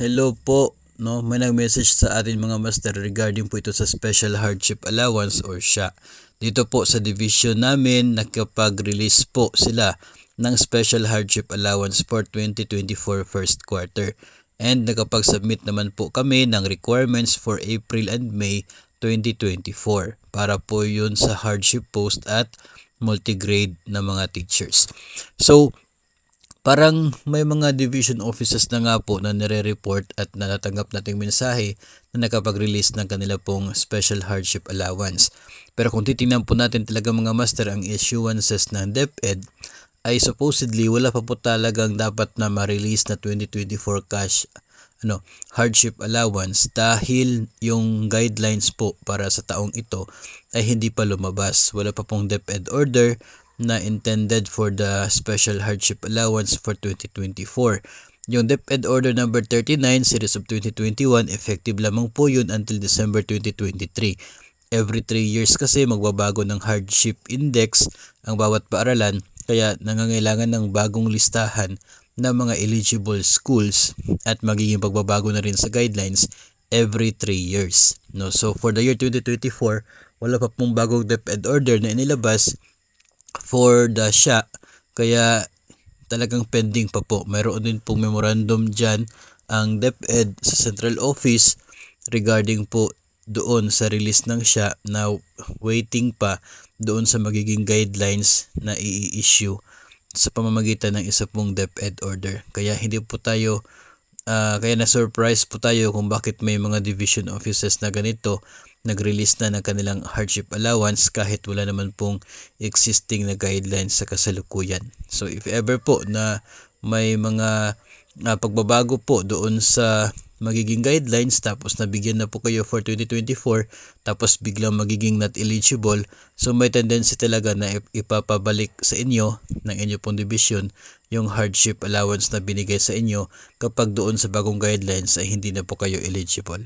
Hello po, no? May nag-message sa atin mga master regarding po ito sa Special Hardship Allowance or SHA. Dito po sa division namin, nakapag-release po sila ng Special Hardship Allowance for 2024 first quarter. And nakapag-submit naman po kami ng requirements for April and May 2024 para po yun sa hardship post at multigrade na mga teachers. So, parang may mga division offices na nga po na nire-report at natatanggap nating mensahe na nakapag-release ng kanila pong Special Hardship Allowance. Pero kung titingnan po natin talaga mga master ang issuances ng DepEd, ay supposedly wala pa po talagang dapat na ma-release na 2024 cash hardship allowance dahil yung guidelines po para sa taong ito ay hindi pa lumabas. Wala pa pong DepEd order na intended for the Special Hardship Allowance for 2024. Yung DepEd Order number 39 series of 2021 effective lamang po yun until December 2023. Every 3 years kasi magbabago ng hardship index ang bawat paaralan kaya nangangailangan ng bagong listahan ng mga eligible schools at magiging pagbabago na rin sa guidelines every 3 years. No? So for the year 2024, wala pa pong bagong DepEd order na inilabas for the SHA kaya talagang pending pa po. Mayroon din pong memorandum dyan ang DepEd sa Central Office regarding po doon sa release ng SHA na waiting pa doon sa magiging guidelines na i-issue sa pamamagitan ng isa pong DepEd order. Kaya hindi po tayo kaya na-surprise po tayo kung bakit may mga division offices na ganito nag-release na ng kanilang hardship allowance kahit wala naman pong existing na guidelines sa kasalukuyan. So if ever po na may mga pagbabago po doon sa magiging guidelines tapos nabigyan na po kayo for 2024 tapos biglang magiging not eligible, so may tendency talaga na ipapabalik sa inyo ng inyo pong division yung hardship allowance na binigay sa inyo kapag doon sa bagong guidelines ay hindi na po kayo eligible.